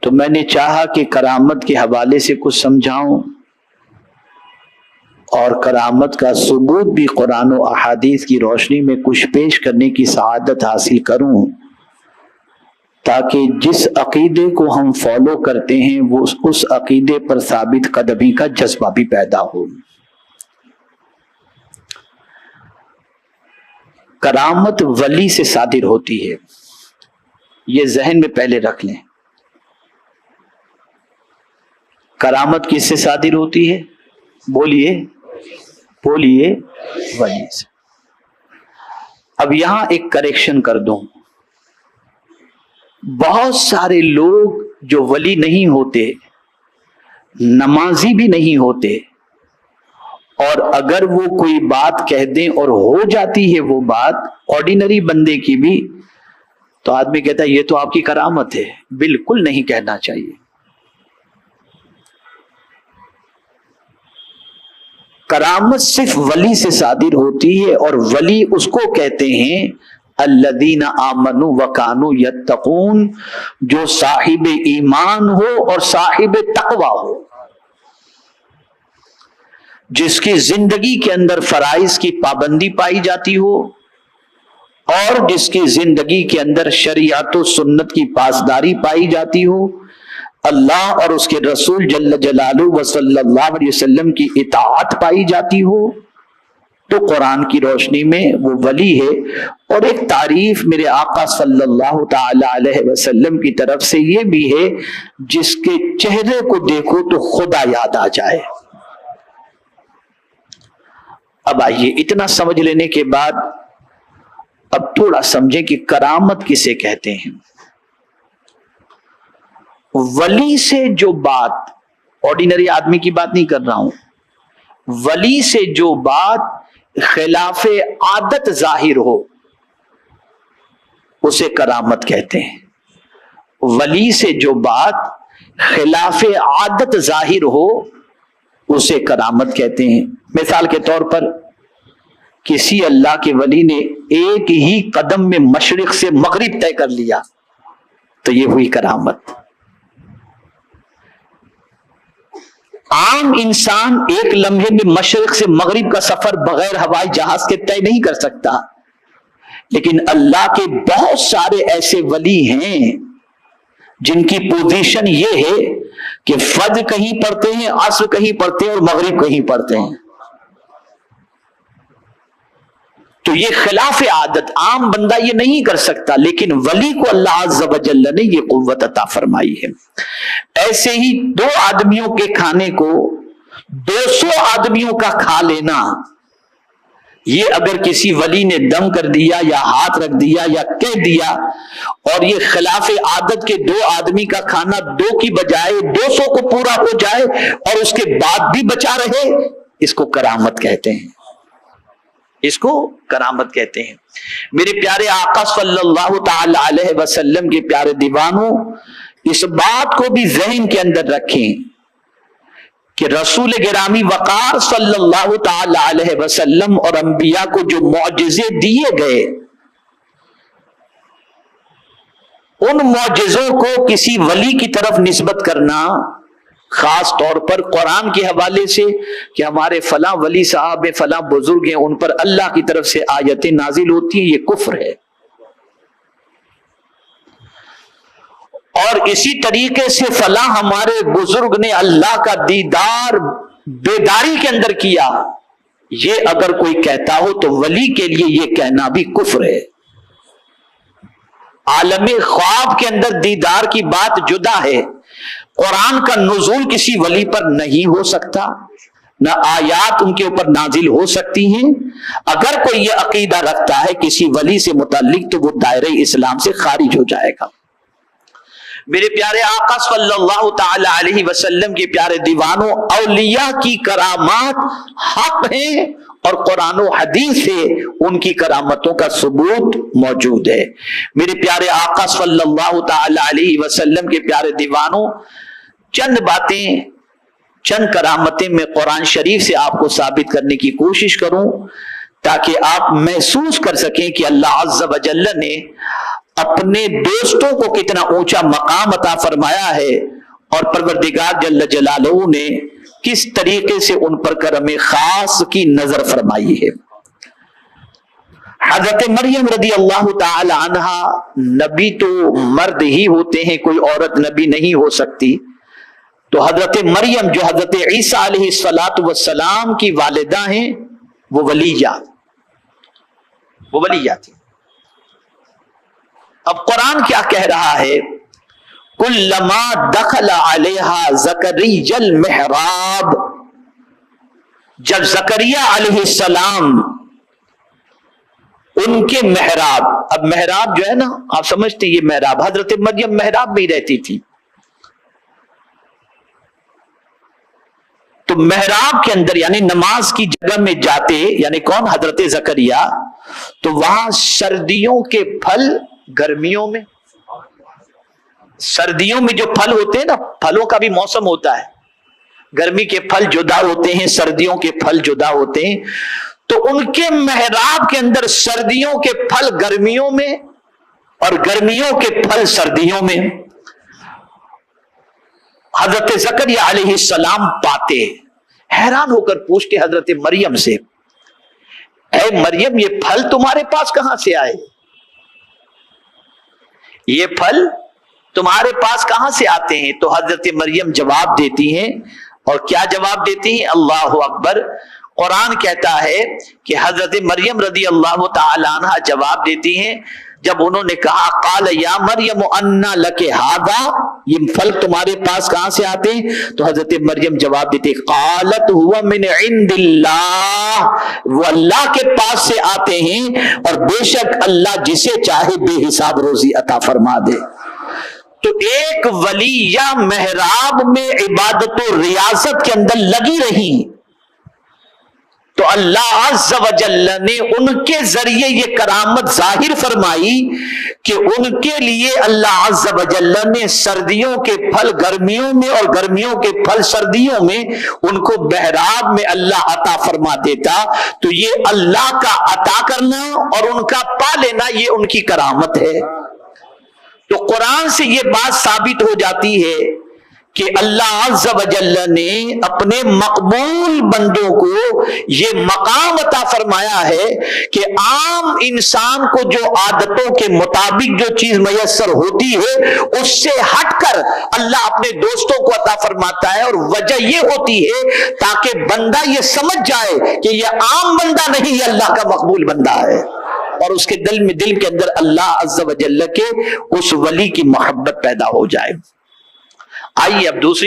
تو میں نے چاہا کہ کرامت کے حوالے سے کچھ سمجھاؤں اور کرامت کا ثبوت بھی قرآن و احادیث کی روشنی میں کچھ پیش کرنے کی سعادت حاصل کروں، تاکہ جس عقیدے کو ہم فالو کرتے ہیں وہ اس عقیدے پر ثابت قدمی کا جذبہ بھی پیدا ہو۔ کرامت ولی سے صادر ہوتی ہے، یہ ذہن میں پہلے رکھ لیں۔ کرامت کس سے صادر ہوتی ہے؟ بولیے ولی سے۔ اب یہاں ایک کریکشن کر دوں، بہت سارے لوگ جو ولی نہیں ہوتے، نمازی بھی نہیں ہوتے، اور اگر وہ کوئی بات کہہ دیں اور ہو جاتی ہے وہ بات آرڈینری بندے کی بھی، تو آدمی کہتا ہے یہ تو آپ کی کرامت ہے۔ بالکل نہیں کہنا چاہیے۔ کرامت صرف ولی سے صادر ہوتی ہے، اور ولی اس کو کہتے ہیں الذین آمنوا وکانوا یتقون، جو صاحب ایمان ہو اور صاحب تقوی ہو، جس کی زندگی کے اندر فرائض کی پابندی پائی جاتی ہو، اور جس کی زندگی کے اندر شریعت و سنت کی پاسداری پائی جاتی ہو، اللہ اور اس کے رسول جل جلالہ و صلی اللہ علیہ وسلم کی اطاعت پائی جاتی ہو، تو قرآن کی روشنی میں وہ ولی ہے۔ اور ایک تعریف میرے آقا صلی اللہ تعالی علیہ وسلم کی طرف سے یہ بھی ہے، جس کے چہرے کو دیکھو تو خدا یاد آ جائے۔ اب آئیے، اتنا سمجھ لینے کے بعد اب تھوڑا سمجھیں کہ کرامت کسے کہتے ہیں۔ ولی سے جو بات، آرڈینری آدمی کی بات نہیں کر رہا ہوں، ولی سے جو بات خلاف عادت ظاہر ہو اسے کرامت کہتے ہیں۔ ولی سے جو بات خلاف عادت ظاہر ہو اسے کرامت کہتے ہیں۔ مثال کے طور پر کسی اللہ کے ولی نے ایک ہی قدم میں مشرق سے مغرب طے کر لیا تو یہ ہوئی کرامت۔ عام انسان ایک لمحے میں مشرق سے مغرب کا سفر بغیر ہوائی جہاز کے طے نہیں کر سکتا، لیکن اللہ کے بہت سارے ایسے ولی ہیں جن کی پوزیشن یہ ہے کہ فجر کہیں پڑھتے ہیں، عصر کہیں پڑھتے ہیں اور مغرب کہیں پڑھتے ہیں۔ تو یہ خلاف عادت، عام بندہ یہ نہیں کر سکتا، لیکن ولی کو اللہ عز و جل نے یہ قوت عطا فرمائی ہے۔ ایسے ہی 2 آدمیوں کے کھانے کو 200 آدمیوں کا کھا لینا، یہ اگر کسی ولی نے دم کر دیا یا ہاتھ رکھ دیا یا کہہ دیا، اور یہ خلاف عادت کے 2 آدمی کا کھانا 2 کی بجائے 200 کو پورا ہو جائے اور اس کے بعد بھی بچا رہے، اس کو کرامت کہتے ہیں۔ اس کو کرامت کہتے ہیں۔ میرے پیارے آقا صلی اللہ تعالی علیہ وسلم کے پیارے دیوانوں، اس بات کو بھی ذہن کے اندر رکھیں کہ رسول گرامی وقار صلی اللہ تعالی علیہ وسلم اور انبیاء کو جو معجزے دیے گئے، ان معجزوں کو کسی ولی کی طرف نسبت کرنا، خاص طور پر قرآن کے حوالے سے کہ ہمارے فلاں ولی صاحب فلاں بزرگ ہیں، ان پر اللہ کی طرف سے آیتیں نازل ہوتی ہیں، یہ کفر ہے۔ اور اسی طریقے سے فلاں ہمارے بزرگ نے اللہ کا دیدار بیداری کے اندر کیا، یہ اگر کوئی کہتا ہو تو ولی کے لیے یہ کہنا بھی کفر ہے۔ عالم خواب کے اندر دیدار کی بات جدا ہے، قرآن کا نزول کسی ولی پر نہیں ہو سکتا، نہ آیات ان کے اوپر نازل ہو سکتی ہیں۔ اگر کوئی یہ عقیدہ رکھتا ہے کسی ولی سے متعلق تو وہ دائرہ اسلام سے خارج ہو جائے گا۔ میرے پیارے آقا صلی اللہ تعالی علیہ وسلم کے پیارے دیوانوں، اولیاء کی کرامات حق ہیں اور قرآن و حدیث سے ان کی کرامتوں کا ثبوت موجود ہے۔ میرے پیارے آقا صلی اللہ تعالی علیہ وسلم کے پیارے دیوانوں، چند باتیں، چند کرامتیں میں قرآن شریف سے آپ کو ثابت کرنے کی کوشش کروں تاکہ آپ محسوس کر سکیں کہ اللہ عز و جل نے اپنے دوستوں کو کتنا اونچا مقام عطا فرمایا ہے، اور پروردگار جل جلالہ نے کس طریقے سے ان پر کرم خاص کی نظر فرمائی ہے۔ حضرت مریم رضی اللہ تعالی عنہ، نبی تو مرد ہی ہوتے ہیں، کوئی عورت نبی نہیں ہو سکتی، تو حضرت مریم جو حضرت عیسیٰ علیہ السلام کی والدہ ہیں، وہ ولیہ تھی۔ اب قرآن کیا کہہ رہا ہے؟ کلما دخل علیہا زکریا المحراب، جب زکریا علیہ السلام ان کے محراب، اب محراب جو ہے نا، آپ سمجھتے یہ محراب، حضرت مریم محراب میں ہی رہتی تھی، تو محراب کے اندر یعنی نماز کی جگہ میں جاتے، یعنی کون؟ حضرت زکریا، تو وہاں سردیوں کے پھل، گرمیوں میں، سردیوں میں جو پھل ہوتے ہیں نا، پھلوں کا بھی موسم ہوتا ہے، گرمی کے پھل جدا ہوتے ہیں، سردیوں کے پھل جدا ہوتے ہیں، تو ان کے محراب کے اندر سردیوں کے پھل گرمیوں میں اور گرمیوں کے پھل سردیوں میں حضرت زکریا علیہ السلام پاتے۔ حیران ہو کر پوچھتے حضرت مریم سے، اے مریم، یہ پھل تمہارے پاس کہاں سے آئے؟ یہ پھل تمہارے پاس کہاں سے آتے ہیں؟ تو حضرت مریم جواب دیتی ہیں، اور کیا جواب دیتی ہیں؟ اللہ اکبر! قرآن کہتا ہے کہ حضرت مریم رضی اللہ تعالی عنہ جواب دیتی ہیں، جب انہوں نے کہا قال یا مریم انا لک ھذا، یہ پھل تمہارے پاس کہاں سے آتے ہیں؟ تو حضرت مریم جواب دیتے قالت هو من عند اللہ، وہ اللہ کے پاس سے آتے ہیں، اور بے شک اللہ جسے چاہے بے حساب روزی عطا فرما دے۔ تو ایک ولیہ محراب میں عبادت و ریاضت کے اندر لگی رہی، تو اللہ عز و جل نے ان کے ذریعے یہ کرامت ظاہر فرمائی کہ ان کے لیے اللہ عز و جل نے سردیوں کے پھل گرمیوں میں اور گرمیوں کے پھل سردیوں میں ان کو محراب میں اللہ عطا فرما دیتا۔ تو یہ اللہ کا عطا کرنا اور ان کا پا لینا، یہ ان کی کرامت ہے۔ تو قرآن سے یہ بات ثابت ہو جاتی ہے کہ اللہ عز و جل نے اپنے مقبول بندوں کو یہ مقام عطا فرمایا ہے کہ عام انسان کو جو عادتوں کے مطابق جو چیز میسر ہوتی ہے، اس سے ہٹ کر اللہ اپنے دوستوں کو عطا فرماتا ہے، اور وجہ یہ ہوتی ہے تاکہ بندہ یہ سمجھ جائے کہ یہ عام بندہ نہیں، یہ اللہ کا مقبول بندہ ہے، اور اس کے دل کے اندر اللہ عز و جل کے اس ولی کی محبت پیدا ہو جائے۔ آئیے اب دوسری